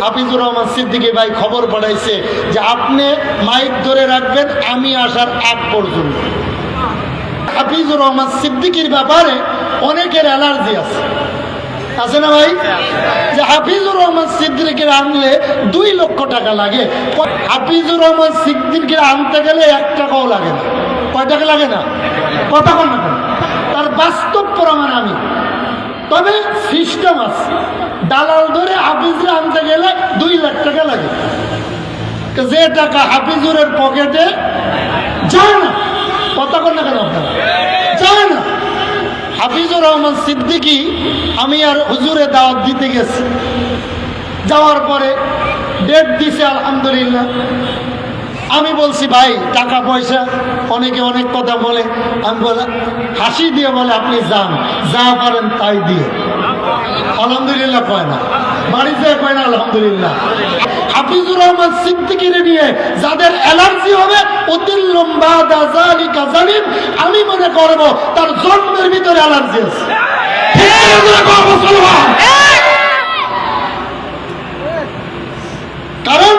হাফিজুর রহমান সিদ্দিকী ভাই খবর পাঠাইছে যে আপনি মাইক ধরে রাখবেন আমি আসার আগ পর্যন্ত। হাফিজুর রহমান সিদ্দিকীর ব্যাপারে অনেকের অ্যালার্জি আছে না ভাই? যে হাফিজুর রহমান সিদ্দিকীর আনলে 2 লক্ষ টাকা লাগে। হাফিজুর রহমান সিদ্দিকীর আনতে গেলে 1 টাকাও লাগে না। কয় টাকা লাগে না? কথা বল না, তার বাস্তব প্রমাণ আমি। তবে সিস্টেম আছে, দালাল ধরে হাফিজরা আনতে গেলে 2 লাখ টাকা লাগে। যে টাকা হাফিজুরের পকেটে যায় না, কথা বল না কেন আপনারা, যায় না। হাফিজুর রহমান সিদ্দিকী আমি আর হুজুরে দাওয়াত দিতে গেছি, যাওয়ার পরে ডেট দিছে আলহামদুলিল্লাহ। আমি বলছি ভাই টাকা পয়সা, অনেকে অনেক কথা বলে, আমি বলে হাসি দিয়ে বলে আপনি যান, যা পারেন তাই দিয়ে। আলহামদুলিল্লাহ কয় না, বাড়িতে কয় না আলহামদুলিল্লাহ। হাফিজুর রহমান সিদ্দিকীর নিয়ে যাদের অ্যালার্জি হবে আমি মনে করব তার জন্মের ভিতরে অ্যালার্জি আছে। কারণ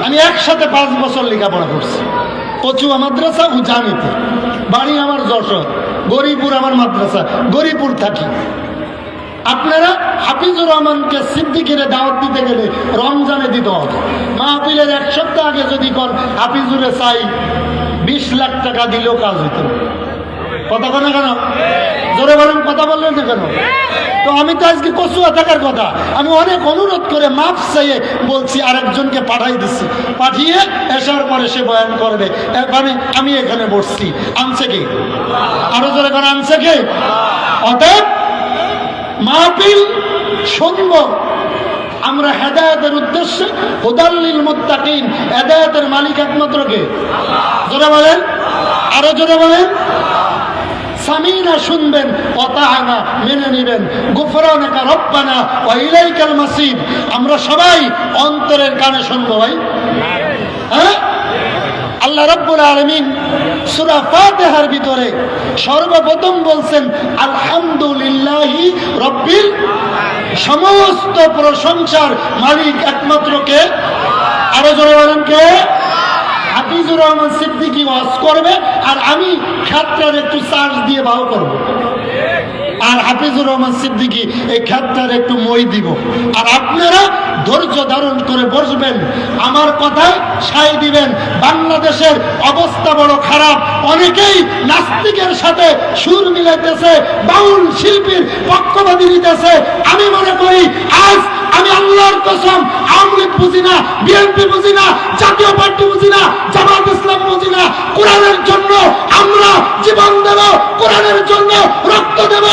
আমি একসাথে 5 বছর লেখাপড়া করছি, কচুয়া মাদ্রাসা ও জানিতে, বাড়ি আমার যশোর, গরিপুর আমার মাদ্রাসা, গরিপুর থাকি। আপনারা হাফিজুর রহমানকে সিদ্দিকীর দাওয়াত দিতে গেলে রমজানে দিতে হবে। মাহফিলের 1 সপ্তাহ আগে যদি কর হাফিজুরে চাই 20 লাখ টাকা দিলেও কাজ হইত না। কথা বলে কেন? জোরে বলেন, কথা বললেন না কেন? তো আমি তো আজকে কচুয়া থাকার কথা, আমি অনেক অনুরোধ করে মাপ চাইয়ে বলছি, আরেকজনকে পাঠাই দিচ্ছি, পাঠিয়ে আসার পরে সে বয়ান করবে। আমি এখানে বসছি, আনছে কি? আরো জোরে করে আনছে কি? অতএব মাহফিল শুনব আমরা হেদায়েতের উদ্দেশ্যে, হুদাল্লিল মুত্তাকিন। হেদায়েতের মালিক একমাত্র কে? জোরে বলেন, আরো জোরে বলেন। সামিনা শুনবেন, ওয়াতাআনা মেনে নেবেন, গুফরানাকা রব্বানা ওয়া ইলাইকাল মাসির। আমরা সবাই অন্তরের কানে শুনবো ভাই। হ্যাঁ, আল্লাহ রাব্বুল আলামিন সূরা ফাতিহার ভিতরে সর্বপ্রথম বলছেন আলহামদুলিল্লাহি রাব্বিল, সমস্ত প্রশংসার মালিক একমাত্র কে? আরো জোরে বলেন কে? হাফিজুর রহমান সিদ্দিকী ওয়াজ করবে আর আমি খাতটার একটু চার্জ দিয়ে বাও করব, আর হাফিজুর রহমান সিদ্দিকী এই খাতটার একটু মই দিব, আর আপনারা ধৈর্য ধারণ করে বসবেন, আমার কথায় সায় দিবেন। বাংলাদেশের অবস্থা বড় খারাপ, অনেকেই নাস্তিকের সাথে সুর মিলাইতেছে, বাউল শিল্পীর পক্ষপাতী নিতেছে। আমি মনে করি আজ আমি আল্লাহর কসম আওয়ামী লীগ বুঝি না, বিএনপি বুঝি না, জাতীয় পার্টি বুঝি না, জামাত ইসলাম বুঝি না। কোরআনের জন্য আমরা জীবন দেব, কোরআনের জন্য রক্ত দেব।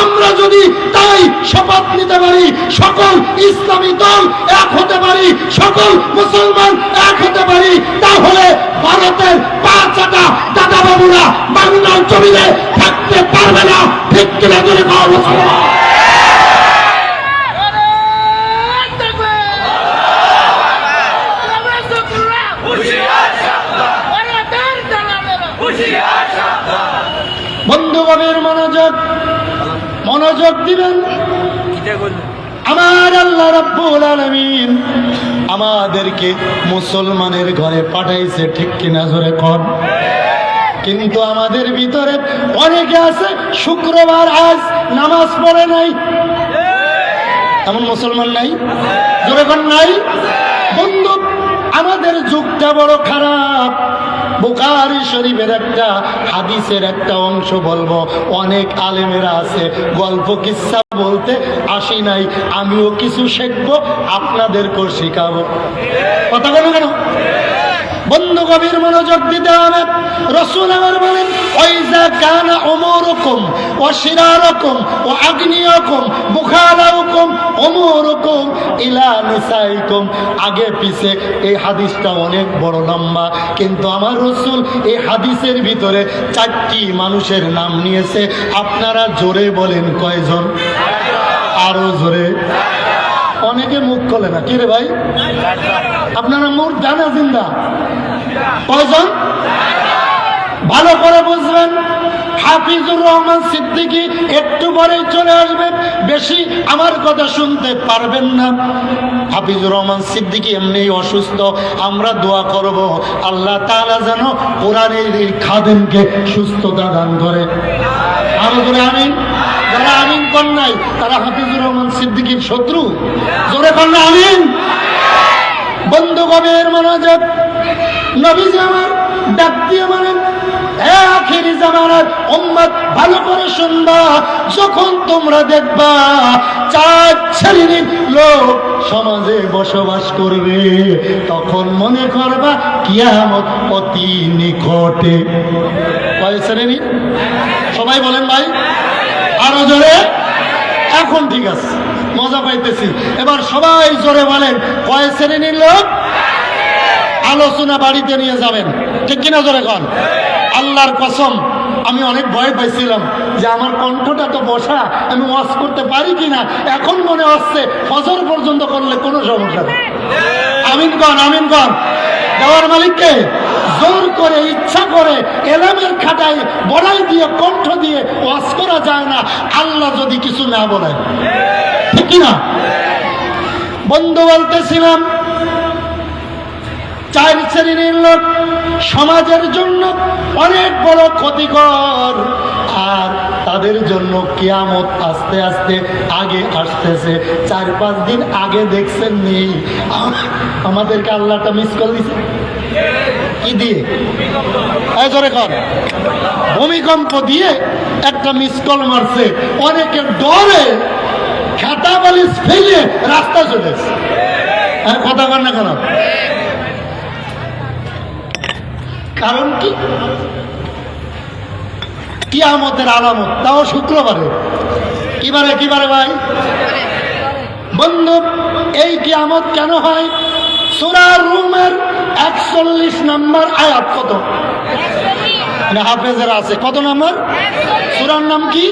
আমরা যদি তাই শপথ নিতে পারি, সকল ইসলামী দল এক হতে পারি, সকল মুসলমান এক হতে পারি, তাহলে ভারতের 5 আটা দাদা বাবুরা বাংলার জমিনে থাকতে পারবে না। ঠিক কিনা ধরে বন্ধুগণের মনোযোগ দিবেন। আমার আল্লাহ রাব্বুল আলামিন আমাদেরকে মুসলমানের ঘরে পাঠাইছে, ঠিক কিনা জোরে কর। কিন্তু আমাদের ভিতরে অনেকে আছে শুক্রবার আজ নামাজ পড়ে নাই, এমন মুসলমান নাই? জোরে কর নাই? বন্ধু, আমাদের যুগটা বড় খারাপ। বুখারী শরীফের একটা হাদিসের একটা অংশ বলবো। অনেক আলেমেরা আছে গল্প কিচ্ছা বলতে আসি নাই, আমিও কিছু শিখবো, আপনাদেরকেও শিখাবো। কথা বলো কেন? বন্ধু গভীর মনোযোগ দিতে হবে। রাসূল আমার বলেন ওয়াইজা কানা উমুরুকুম ওয়া শিরারুকুম ওয়া আগনিয়াকুম বুখালাউকুম উমুরুকুম ইলা নিসাইকুম। আগে পিছে এই হাদিসটা অনেক বড় লম্বা, কিন্তু আমার রাসূল এই হাদিসের ভিতরে 4টি মানুষের নাম নিয়েছে। আপনারা জোরে বলেন কয়জন? আরো জোরে। অনেকে মুখ খোলে না, কি রে ভাই? আপনারা মুখ জানা জিন্দা কয়জন? ভালো করে বুঝবেন। হাফিজুর রহমান সিদ্দিকী একটু পরেই চলে আসবেন, বেশি আমার কথা শুনতে পারবেন না। হাফিজুর রহমান সিদ্দিকী এমনি অসুস্থ, আমরা দোয়া করব আল্লাহ তাআলা যেন কোরআনের এই খাদেমকে সুস্থতা দান করে। আরো জোরে আমিন। যারা আমিন কর নাই তারা হাফিজুর রহমান সিদ্দিকীর শত্রু। জোরে কর না আমিন। বন্ধু গভীর মনোযোগ, নবীজি আমার ডাক দিয়ে বলেন, হে আখিরি জামানার উম্মত ভালো করে শুনবা, যখন তোমরা দেখবা 4 শ্রেণীর লোক সমাজে বসবাস করবে, তখন মনে করবা কিয়ামত অতি নিকটে। কয় শ্রেণী? সবাই বলেন ভাই, আরো জোরে। এখন ঠিক আছে, মজা পাইতেছি। এবার সবাই জোরে বলেন, কয় শ্রেণীর লোক? আলোচনা বাড়িতে নিয়ে যাবেন, ঠিক কিনা? জোরে কন। আল্লাহর কসম, আমি অনেক ভয় পাইছিলাম যে আমার কণ্ঠটা তো বসা, আমি ওয়াজ করতে পারি কিনা। এখন মনে হচ্ছে ফজর পর্যন্ত করলে কোনো সমস্যা নেই। আমিন কন, আমিন কন। দেওয়ার মালিককে জোর করে, ইচ্ছা করে, এলামের খাটায় বড়াই দিয়ে, কণ্ঠ দিয়ে ওয়াজ করা যায় না, আল্লাহ যদি কিছু না বলে, ঠিক কিনা? বন্ধু বলতেছিলাম, 4 শ্রেণীর লোক সমাজের জন্য অনেক বড় ক্ষতিকর, আর তাদের জন্য কিয়ামত আস্তে আস্তে আগে আসতেছে। 4-5 দিন আগে দেখছেন নি আমাদেরকে আল্লাহটা মিস কল দিছে। কি দিয়ে? জোরে কর। ভূমিকম্প দিয়ে একটা মিস কল মারছে। অনেকে ডরে খাতা বালিশ ফেলে রাস্তা চলেছে। কথা বল না কেন? কারণ কি? কিয়ামতের আলামত, তাও শুক্রবারে। কিবারে? কিবারে ভাই? বন্ধু, এই কিয়ামত কেন হয়? সূরা রুমের 41 নম্বর আয়াত। কত? হাফেজের আছে কত নম্বর? সূরার নাম কি?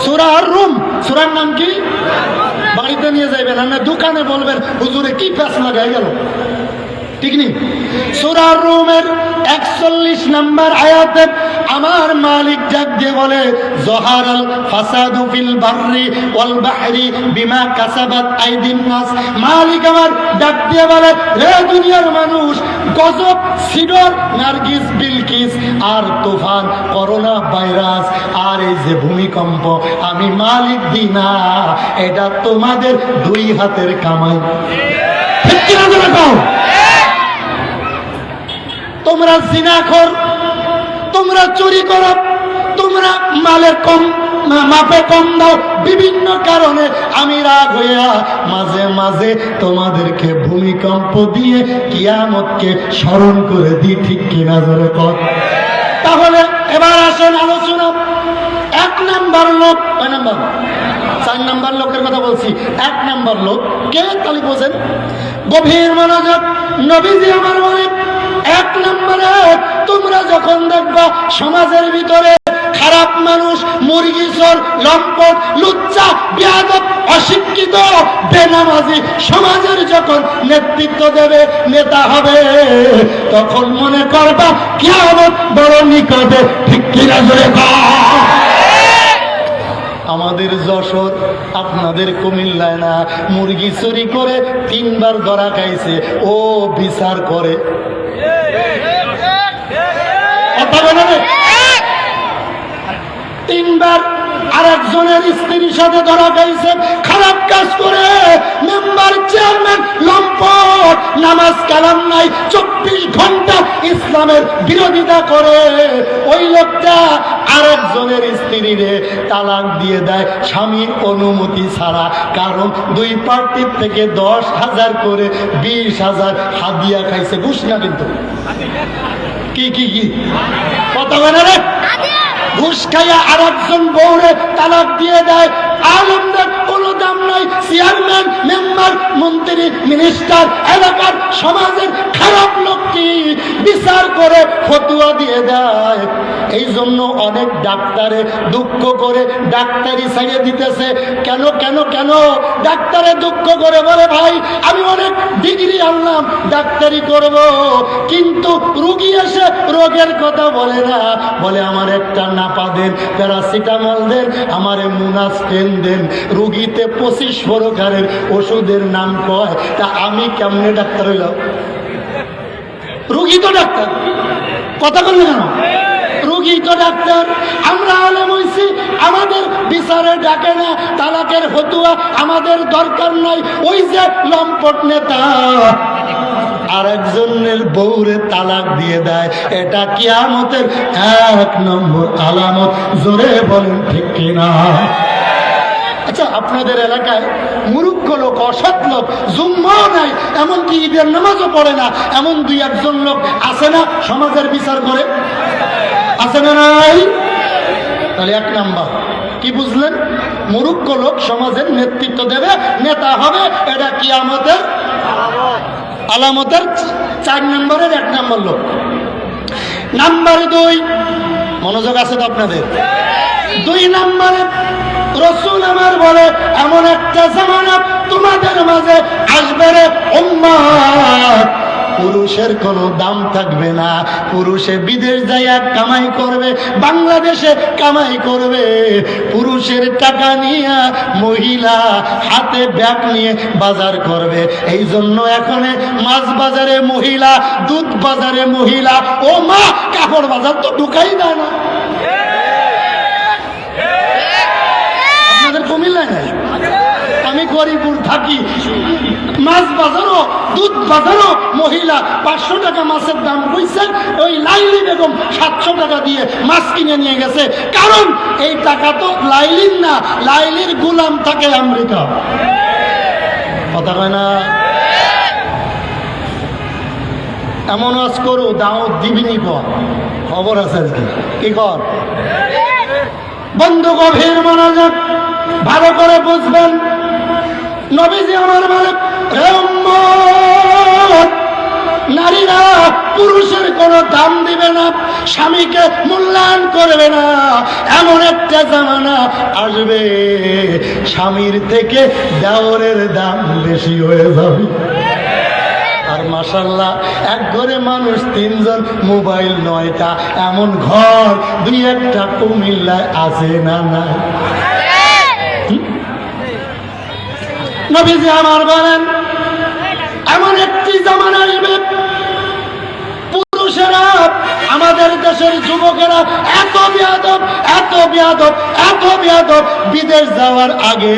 সূরা রুম। সূরার নাম কি? বাড়িতে নিয়ে যাইবেন, না দোকানে বলবেন হুজুরে কি প্যাঁচ লাগাই গেল, ঠিক নেই? সূরা রুমের 41 নম্বর আয়াতে আমার মালিক ডাক দিয়ে বলে, জহারাল ফাসাদু ফিল বাররি ওয়াল বাহরি বিমা কাসাবাত আইদিন নাস। মালিক আমার ডাক দিয়ে বলে, হে দুনিয়ার মানুষ, গজব, সিডর, নার্গিস, বিলকিস, আর তুফান, করোনা ভাইরাস, আর এই যে ভূমিকম্প, আমি মালিক দিই না, এটা তোমাদের 2 হাতের কামাই। ঠিক কিনা বলে কও? তোমরা জিনাখোর, তোমরা চুরি করো, তোমরা মালের কম মাপে কম দাও, বিভিন্ন কারণে আমি রাগ হইয়া মাঝে মাঝে তোমাদেরকে ভূমিকম্প দিয়ে কিয়ামতকে স্মরণ করে দিই। ঠিক কিনা জোরে কর। তাহলে এবার আসেন আলোচনা। 1 নাম্বার লোক, কয় নাম্বার? 4 নাম্বার লোকের কথা বলছি। 1 নাম্বার লোক কে? তালি বোঝেন, গভীর মনোযোগ। নবীজি আমার বলে, 1 নম্বরে তোমরা যখন দেখবা সমাজের ভিতরে খারাপ মানুষ, মুরগি চোর, লম্পট, লুচ্চা, বেয়াদব, অশিক্ষিত, বেনামাজি সমাজের যখন নেতৃত্ব দেবে, নেতা হবে, তখন মনে করবা কিয়ামত বড় নিকটে। ঠিক কিনা জোরে কর। আমাদের যশোর, আপনাদের কুমিল্লায় না, মুরগি চুরি করে 3 বার ধরা খাইছে, ও বিচার করে। 3 বার আরেকজনের স্ত্রীর সাথে ধরা খাইছে, খারাপ কাজ করে, মেম্বার, চেয়ারম্যান, লম্পট, নামাজ কালাম নাই, 24 ঘন্টা ইসলামের বিরোধিতা করে। ওই লোকটা আরেকজনের স্ত্রীরে তালাক দিয়ে দেয় স্বামীর অনুমতি ছাড়া, কারণ 2 পার্টির থেকে 10,000 করে 20,000 হাদিয়া খাইছে। ঘুষ না কিন্তু, কি কি কি কথা বলে রে? ঘুষ খাইয়া আরেকজন বউরে তালাক দিয়ে দেয়। আলমদের কোনো দাম নাই, চেয়ারম্যান, মেম্বার, মন্ত্রী, মিনিস্টার, এলাকার সমাজের খারাপ লোককে বিচার করে ফতুয়া দিয়ে দেয়। এই জন্য অনেক ডাক্তারে দুঃখ করে ডাক্তারি ছেড়ে দিতেছে। কেন কেন কেন? ডাক্তারে দুঃখ করে বলে, ভাই আমি অনেক ডিগ্রি আনলাম, ডাক্তারি করব, কিন্তু রুগী এসে রোগের কথা বলে না, বলে আমার একটা নাপা দেন, প্যারাসিটামল দেন, আমারে মুনাস্টেন দেন। রুগীতে 25 প্রকারের ওষুধের নাম কয়, তা আমি কেমনে ডাক্তার হইলাম? রুগী তো ডাক্তার, কথা বললে কেন? রুগী তো ডাক্তার। আমরা আলেম হইছি, আমাদের বিচারে ডাকে না, তালাকের ফতুয়া আমাদের দরকার নাই। ওই যে লম্পট নেতা আর একজনের বউরে তালাক দিয়ে দেয়, এটা কিয়ামতের 1 নম্বর আলামত। জোরে বলেন ঠিক কিনা? আচ্ছা, আপনাদের এলাকায় মূর্খ লোক, অসৎ লোক, জুম্মাও নাই, এমনকি ঈদের নামাজও পড়ে না, এমন 2-1 লোক আছে না সমাজের বিচার করে? আছে না নাই? তাহলে 1 নাম্বার কি বুঝলেন? মূর্খ লোক সমাজের নেতৃত্ব দেবে, নেতা হবে, এটা কিয়ামতের আলামতের 4 নম্বরের 1 নম্বর লোক। নাম্বার 2, মনোযোগ আছে তো আপনাদের? 2 নম্বরে রসুল আমার বলে, এমন একটা জামানা তোমাদের মাঝে আসবে রে উম্মত, পুরুষের কোনো দাম থাকবে না। পুরুষে বিদেশ যাইয়া কামাই করবে, বাংলাদেশে কামাই করবে। পুরুষের টাকা নিয়ে মহিলা হাতে ব্যাগ নিয়ে বাজার করবে। এই জন্য এখন মাছ বাজারে মহিলা, দুধ বাজারে মহিলা, ও মা কাপড় বাজার তো ঢুকাই দেয় না। আপনাদের কুমিল্লায় নাই? আমি গরিপুর থাকি, মাছ বাজারও দুধ বাজারও মহিলা। 500 টাকা মাছের দাম কইছে, ওই লাইলি বেগম 700 টাকা দিয়ে মাছ কিনে নিয়ে গেছে। কারণ এই টাকা তো লাইলির না, লাইলির গোলাম থাকে আমেরিকা। কথা কয় না? এমন আজ করো, দাওয়াত দিবিনি কর, খবর আছে আজকে। কি কর বন্ধু? গভীর মনোযোগ, ভালো করে বুঝবেন। নবীজি আমার বলে, হে উম্মত, নারীরা পুরুষের কোনো দাম দিবে না, স্বামীকে মূল্যায়ন করবে না। এমন একটা জামানা আসবে, স্বামীর থেকে দেওরের দাম বেশি হয়ে যাবে। আর মাশাআল্লাহ, এক ঘরে মানুষ 3 জন, মোবাইল 9টা, এমন ঘর 2-1টা কুমিল্লায় আছে না? নাই? নবীজি আমার বলেন, এমন একটি জামানা আসবে, পুরুষেরা, আমাদের দেশের যুবকেরা এত বেয়াদব, এত বেয়াদব, এত বেয়াদব, বিদেশ যাওয়ার আগে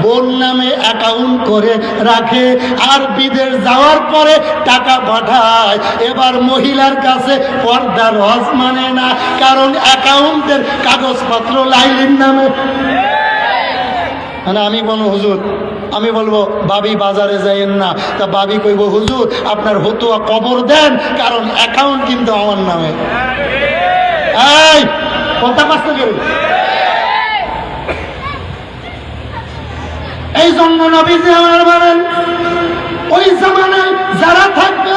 বোন নামে অ্যাকাউন্ট করে রাখে, আর বিদেশ যাওয়ার পরে টাকা পাঠায়। এবার মহিলার কাছে পর্দার হজ মানে না, কারণ অ্যাকাউন্টের কাগজপত্র লাইলির নামে। মানে আমি বলবো, হুজুর, আমি বলবো বাবি বাজারে যাইয়েন না, তা বাবি কইব, হুজুর আপনার হতুয়া কবর দেন, কারণ অ্যাকাউন্ট কিন্তু আমার নামে। এই কথা পাচ্ছে কেউ? এই জন্য নবীজি আমার বলেন, ওই জামানায় যারা থাকবে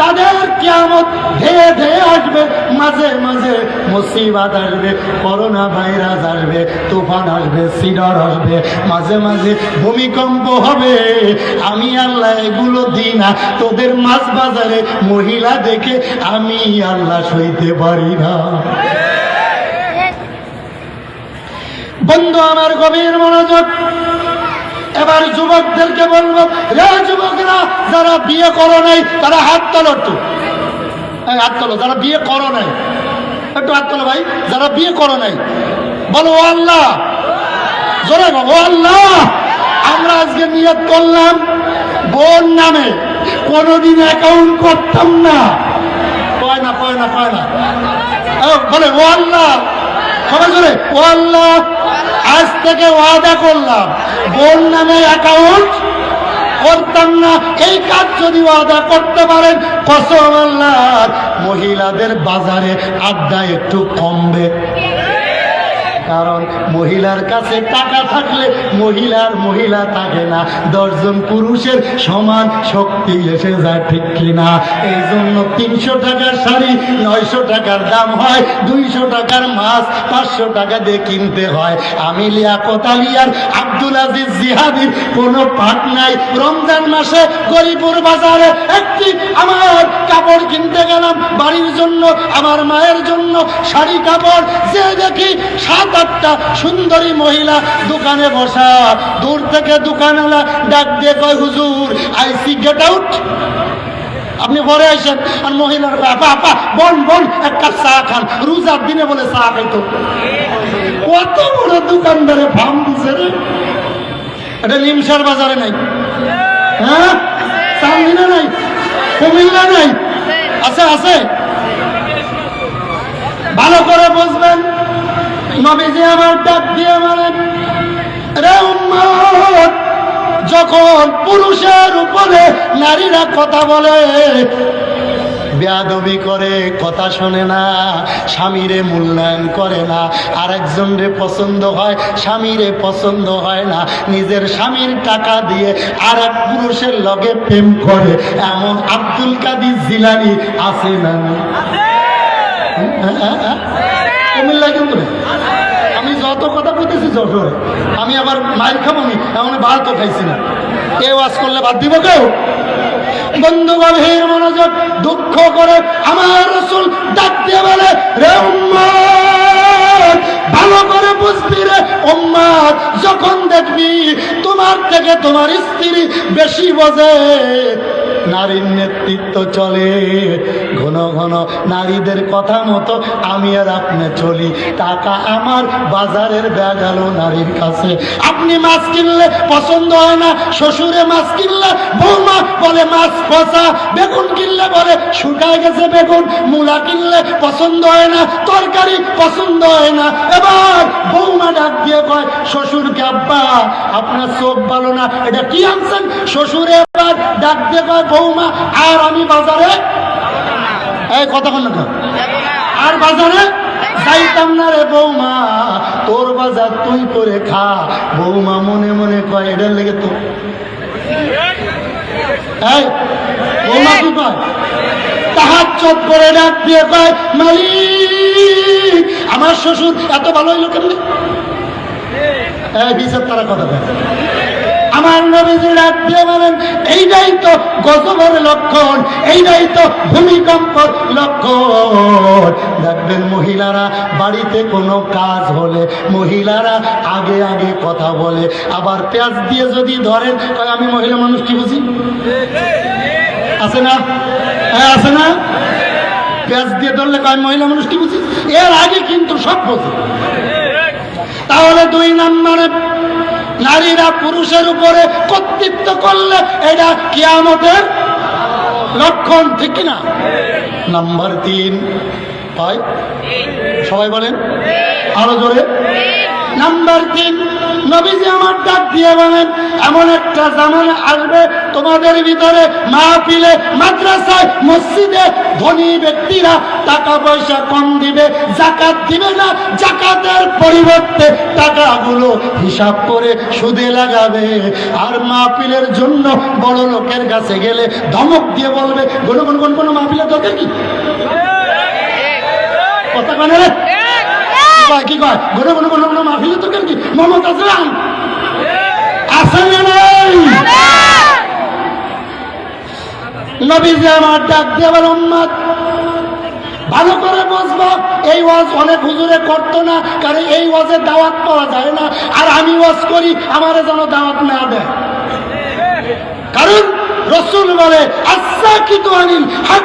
তাদের কিয়ামত ধেয়ে ধেয়ে আসবে। মাঝে মাঝে মুসিবত আসবে, করোনা ভাইরাস আসবে, তুফান আসবে, সিডর আসবে, মাঝে মাঝে ভূমিকম্প হবে। আমি আল্লাহ এগুলো দিই না, তোদের মাছ বাজারে মহিলা দেখে আমি আল্লাহ সইতে পারি না। বন্ধু আমার, গভীর মনোযোগ। এবার যুবকদেরকে বলবো, রে যুবকরা, যারা বিয়ে করো নাই তারা হাত তোলো, একটু হাত তোলো। যারা বিয়ে করো নাই একটু হাত তোলো ভাই। যারা বিয়ে করো নাই বলো, ও আল্লাহ, জোরে বলো, ও আল্লাহ, আমরা আজকে নিয়ত করলাম বোন নামে কোনোদিন অ্যাকাউন্ট করতাম না। কয় না, কয় না, কয় না, বলে, ও আল্লাহ, সবাই জোরে, ও আল্লাহ, আজ থেকে ওয়াদা করলাম বোন নামে অ্যাকাউন্ট করতাম না। এই কাজ যদি ওয়াদা করতে পারেন, কসম আল্লাহর, মহিলাদের বাজারে আড্ডা একটু কমবে। কারণ মহিলার কাছে টাকা থাকলে মহিলা থাকে না, 10 জন পুরুষের সমান শক্তি এসে যায়, ঠিক কিনা? এই জন্য 300 টাকার শাড়ি 900 টাকার দাম হয়, 200 টাকার মাছ 500 টাকা দিয়ে কিনতে হয়। আমি লিয়াকত আলী আর আব্দুল আজিজ জিহাদির কোনো পাট নাই। রমজান মাসে গরিপুর বাজারে একটি আমার কাপড় কিনতে গেলাম বাড়ির জন্য, আমার মায়ের জন্য শাড়ি কাপড়, যে দেখি 7-8টা সুন্দরী মহিলা দোকানে বসা। দূর থেকে দোকানওয়ালা ডাক দিয়ে কয়, হুজুর আইসি, গেট আউট। আপনি পরে আসেন আর মহিলার আপা বোন এক কাপ চা খান, রোজার দিনে বলে চা খাইতো। কত বড় দোকানদারে ফার্ম দিছে রে। এটা নিমসার বাজারে নাই, হ্যাঁ, চান্দিনা নাই, কুমিল্লা নাই, আছে। ভালো করে বুঝবেন, নবীজি আমার ডাক দিয়ে বলেন, রে উম্মত, যখন পুরুষের উপরে নারীরা কথা বলে, বেয়াদবি করে, কথা শোনে না, স্বামীরে মূল্যায়ন করে না, আরেকজনরে পছন্দ হয়, স্বামীরে পছন্দ হয় না, নিজের স্বামীর টাকা দিয়ে আরেক পুরুষের লগে প্রেম করে, এমন আব্দুল কাদের জিলানী আছে না? কুমিল্লায় কিন্তু না। আমি যত কথা বলতেছি যশোরে, আমি আবার মাইর খাবো নি, এমন ভাত তো খাইছি না। কেউ আজ করলে বাদ দিব কেউ? বন্ধু গভীর মনোযোগ, দুঃখ করে আমার রাসূল ডাক দিয়ে বলে, রে উম্মত, ভালো করে বুঝবি রে উম্মত, যখন দেখবি তোমার থেকে তোমার স্ত্রী বেশি বোঝে, নারীর নেতৃত্ব চলে, ঘন ঘন নারীদের কথা মতো আমি আর আপনি চলি, টাকা আমার বাজারের ব্যাগ আলো নারীর কাছে। আপনি মাছ কিনলে পছন্দ হয় না, শ্বশুরে মাছ কিনলে বৌমা বলে মাছ পচা, বেগুন কিনলে বলে শুকায় গেছে বেগুন, মূলা কিনলে পছন্দ হয় না, তরকারি পছন্দ হয় না। এবার বৌমা ডাক দিয়ে কয় শ্বশুরকে, আব্বা আপনার চোখ ভালো না, এটা কি আনছেন? শ্বশুরে এবার ডাক দিয়ে কয়, বৌমা আর আমি বাজারে, এই কথা বল না, আর বাজারে যাইতাম না রে বৌমা, তোর বাজার তুই করে খা। বৌমা মনে মনে কয়, এটার লেগে তো বৌমা কি কয়, তাহাজ্জুদ করে ডাক দিয়ে কয়, মালিক আমার শ্বশুর এত ভালো হইল কেমনি? বিচার তারা কথা বলে। আমার নবীজি ডাক দিয়ে বলেন, এইটাই তো গজবের লক্ষণ, এইটাই তো ভূমিকম্পর লক্ষণ। দেখবেন মহিলারা বাড়িতে কোনো কাজ হলে মহিলারা আগে আগে কথা বলে, আবার পেঁয়াজ দিয়ে যদি ধরেন, আমি মহিলা মানুষ কি বুঝি, আছে না? হ্যাঁ আছে না? পেঁয়াজ দিয়ে ধরলে আমি মহিলা মানুষ কি বুঝি, এর আগে কিন্তু সব বুঝি। তাহলে 2 নম্বরে, নারীরা পুরুষের উপরে কর্তৃত্ব করলে এটা কিয়ামতের লক্ষণ, ঠিক কিনা? নাম্বার 3 হয়, সবাই বলেন আরো জোরে। নাম্বার 3, নবীজি আমার ডাক দিয়ে বলেন, এমন একটা জামানা আসবে তোমাদের ভিতরে মাহফিলে, মাদ্রাসায়, মসজিদে ধনী ব্যক্তিরা টাকা পয়সা কম দিবে, যাকাত দিবে না, যাকাতের পরিবর্তে টাকাগুলো হিসাব করে সুদে লাগাবে। আর মাহফিলের জন্য বড় লোকের কাছে গেলে ধমক দিয়ে বলবে, কোন মাহফিলের দরকার কি? কথা কানে রে কি কয়, কোনো মাহফিলের দরকার কি? মোহাম্মদ আসলাম আছে না নাই? নবীজি আমার ডাক দিয়ে বলে, উম্মত ভালো করে বুঝবো, এই ওয়াজ অনেক হুজুরে করতো না, কারণ এই ওয়াজে দাওয়াত পাওয়া যায় না, আর আমি ওয়াজ করি আমার যেন দাওয়াত না দেয়। কারণ রাসূল বলে, আস-সাকিতু আনিল হক